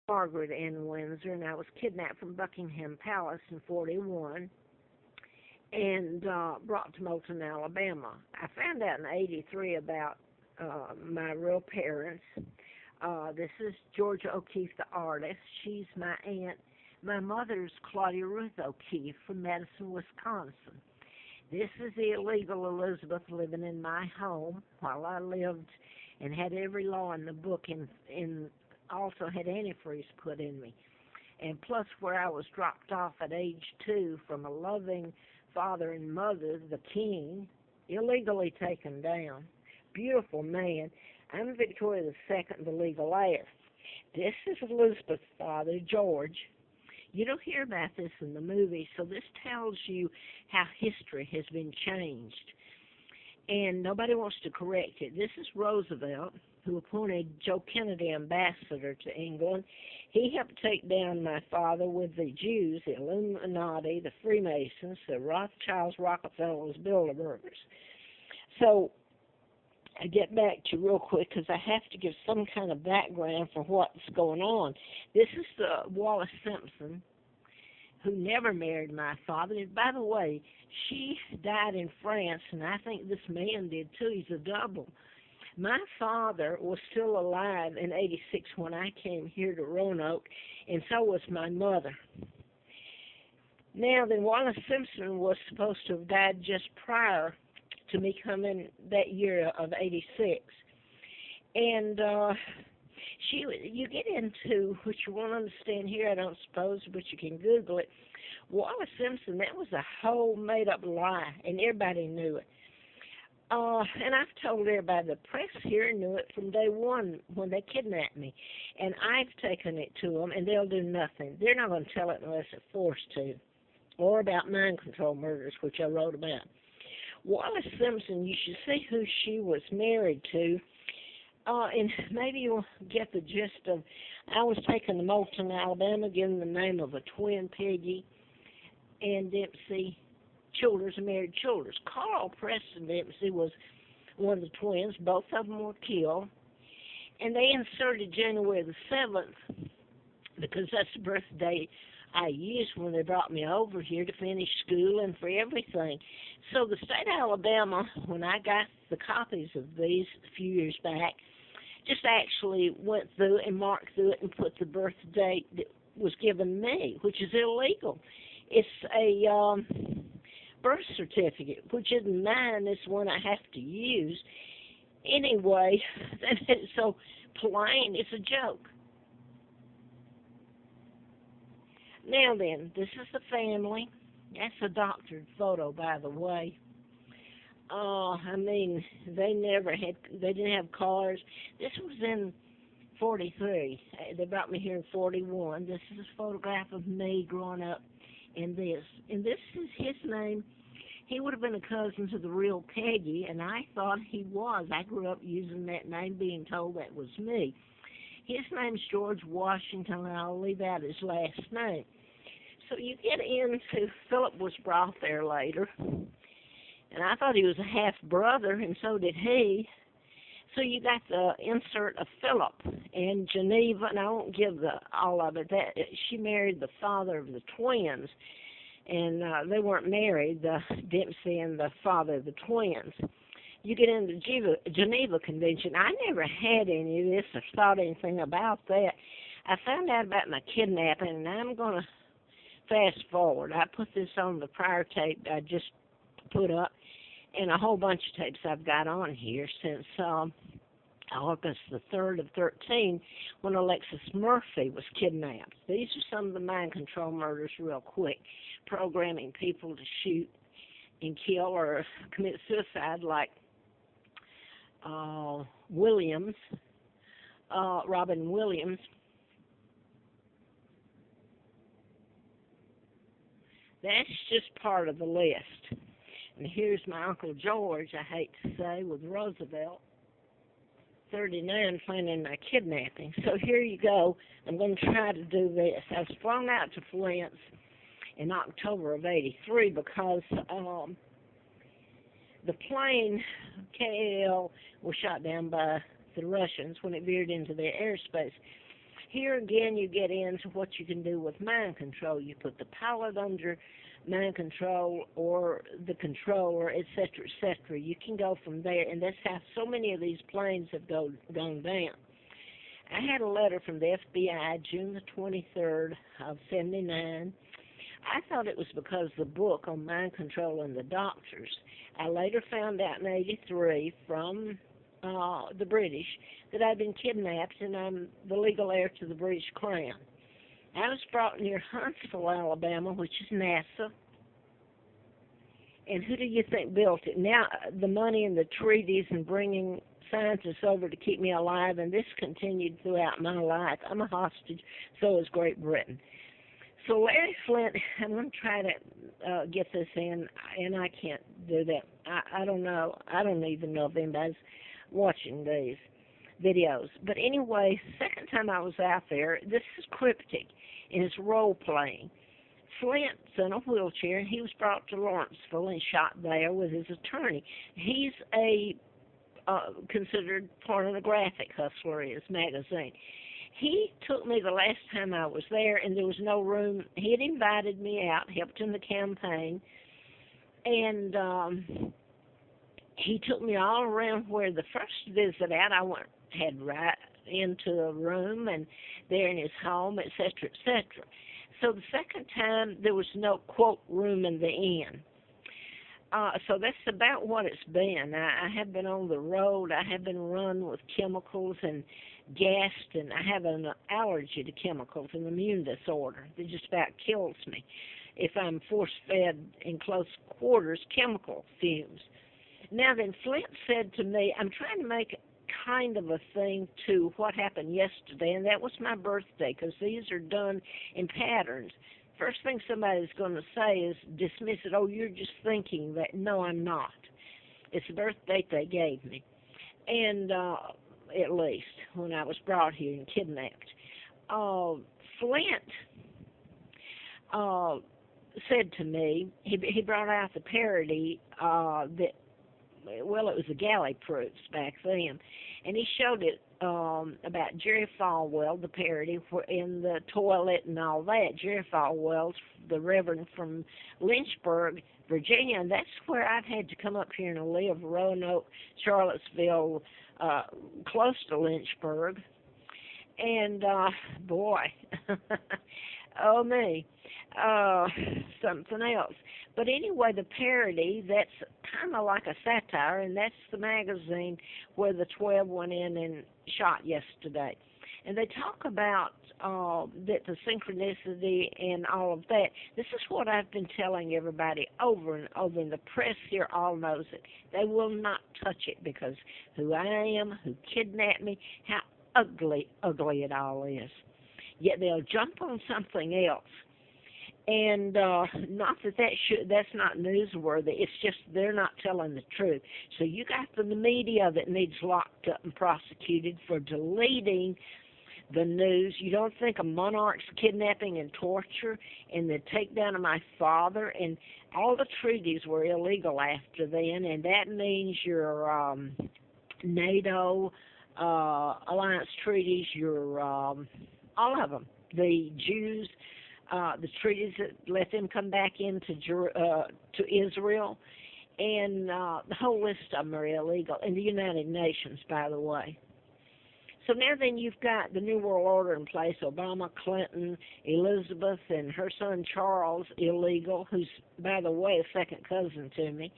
Margaret in Windsor, and I was kidnapped from Buckingham Palace in 41 and brought to Moulton, Alabama. I found out in 83 about my real parents. This is Georgia O'Keeffe, the artist. She's my aunt. My mother's Claudia Ruth O'Keeffe from Madison, Wisconsin. This is the illegal Elizabeth living in my home while I lived and had every law in the book and also had antifreeze put in me. And plus where I was dropped off at age 2 from a loving father and mother, the king, illegally taken down. Beautiful man. I'm Victoria II, the legal heir. This is Elizabeth's father, George. You don't hear about this in the movie, so this tells you how history has been changed. And nobody wants to correct it. This is Roosevelt, who appointed Joe Kennedy ambassador to England. He helped take down my father with the Jews, the Illuminati, the Freemasons, the Rothschilds, Rockefellers, Bilderbergers. So I get back to real quick because I have to give some kind of background for what's going on. This is the Wallace Simpson, who never married my father. And by the way, she died in France, and I think this man did too. He's a double. My father was still alive in 86 when I came here to Roanoke, and so was my mother. Now then, Wallace Simpson was supposed to have died just prior to me coming that year of 86. And you get into, which you won't understand here, I don't suppose, but you can Google it. Wallace Simpson, that was a whole made-up lie, and everybody knew it. And I've told everybody, the press here knew it from day one when they kidnapped me. And I've taken it to them, and they'll do nothing. They're not going to tell it unless they're forced to. Or about mind control murders, which I wrote about. Wallace Simpson, you should see who she was married to. And maybe you'll get the gist of, I was taken to Moulton, Alabama, given the name of a twin, Peggy and Dempsey Childers, married Childers. Carl Preston Dempsey was one of the twins. Both of them were killed. And they inserted January the 7th because that's the birthday I used when they brought me over here to finish school and for everything. So the state of Alabama, when I got the copies of these a few years back, just actually went through and marked through it and put the birth date that was given me, which is illegal. It's a birth certificate, which isn't mine. It's one I have to use. Anyway, it's so plain, it's a joke. Now then, this is the family. That's a doctored photo, by the way. I mean, they didn't have cars. This was in 43. They brought me here in 41. This is a photograph of me growing up in this. And this is his name. He would have been a cousin to the real Peggy, and I thought he was. I grew up using that name, being told that was me. His name's George Washington, and I'll leave out his last name. So you get into, Philip was brought there later, and I thought he was a half-brother, and so did he. So you got the insert of Philip and Geneva, and I won't give all of it. She married the father of the twins, and they weren't married, the Dempsey and the father of the twins. You get into Geneva Convention. I never had any of this or thought anything about that. I found out about my kidnapping, and I'm going to fast forward. I put this on the prior tape I just put up, and a whole bunch of tapes I've got on here since August the 3rd of 13, when Alexis Murphy was kidnapped. These are some of the mind control murders real quick, programming people to shoot and kill or commit suicide, like Williams, Robin Williams. That's just part of the list. And here's my Uncle George, I hate to say, with Roosevelt, 39, planning my kidnapping. So here you go. I'm going to try to do this. I was flown out to FLynt in October of 83 because the plane, KAL, was shot down by the Russians when it veered into their airspace. Here again, you get into what you can do with mind control. You put the pilot under mind control or the controller, etc., etc. You can go from there, and that's how so many of these planes have gone down. I had a letter from the FBI June the 23rd of 79. I thought it was because of the book on mind control and the doctors. I later found out in 83 from the British that I'd been kidnapped and I'm the legal heir to the British Crown. I was brought near Huntsville, Alabama, which is NASA. And who do you think built it? Now, the money and the treaties and bringing scientists over to keep me alive, and this continued throughout my life. I'm a hostage, so is Great Britain. So Larry FLynt, I'm going to try to get this in, and I can't do that. I don't know. I don't even know if anybody's watching these videos. But anyway, second time I was out there, this is cryptic, and it's role-playing. FLynt's in a wheelchair, and he was brought to Lawrenceville and shot there with his attorney. He's a considered pornographic hustler in his magazine. He took me the last time I was there, and there was no room. He had invited me out, helped in the campaign, and he took me all around where the first visit out, had right into a room and there in his home, etc., etc. So the second time, there was no, quote, room in the inn. So that's about what it's been. I have been on the road. I have been run with chemicals and gassed, and I have an allergy to chemicals, an immune disorder that just about kills me if I'm force-fed in close quarters chemical fumes. Now then, FLynt said to me, I'm trying to make kind of a thing to what happened yesterday, and that was my birthday, because these are done in patterns. First thing somebody's going to say is dismiss it. Oh, you're just thinking that. No, I'm not. It's the birth date they gave me, and at least when I was brought here and kidnapped. FLynt said to me, he brought out the parody that, well, it was the galley proofs back then, and he showed it about Jerry Falwell, the parody, in the toilet and all that. Jerry Falwell's the Reverend from Lynchburg, Virginia, and that's where I've had to come up here and live, Roanoke, Charlottesville, close to Lynchburg. And, boy, oh, me, something else. But anyway, the parody, that's kind of like a satire, and that's the magazine where the 12 went in and shot yesterday. And they talk about that the synchronicity and all of that. This is what I've been telling everybody over and over, and the press here all knows it. They will not touch it because who I am, who kidnapped me, how ugly it all is. Yet they'll jump on something else. And not that's not newsworthy. It's just they're not telling the truth. So you got the media that needs locked up and prosecuted for deleting the news. You don't think a monarch's kidnapping and torture and the takedown of my father and all the treaties were illegal after then, and that means your NATO alliance treaties, your all of them, the Jews. The treaties that let them come back into to Israel, and the whole list of them are illegal, in the United Nations, by the way. So now then you've got the New World Order in place, Obama, Clinton, Elizabeth, and her son Charles, illegal, who's, by the way, a second cousin to me.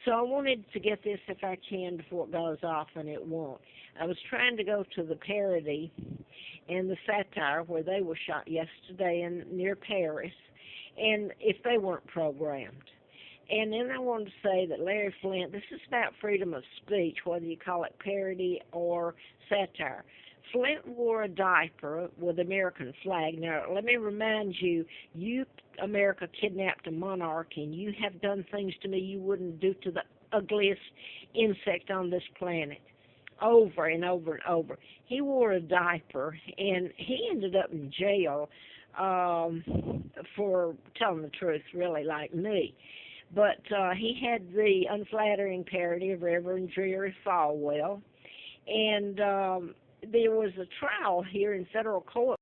So I wanted to get this if I can before it goes off, and it won't. I was trying to go to the parody and the satire where they were shot yesterday near Paris, and if they weren't programmed. And then I wanted to say that Larry FLynt, this is about freedom of speech, whether you call it parody or satire. FLynt wore a diaper with the American flag. Now, let me remind you, America, kidnapped a monarch, and you have done things to me you wouldn't do to the ugliest insect on this planet. Over and over and over. He wore a diaper, and he ended up in jail for telling the truth, really, like me. But he had the unflattering parody of Reverend Jerry Falwell, and there was a trial here in federal court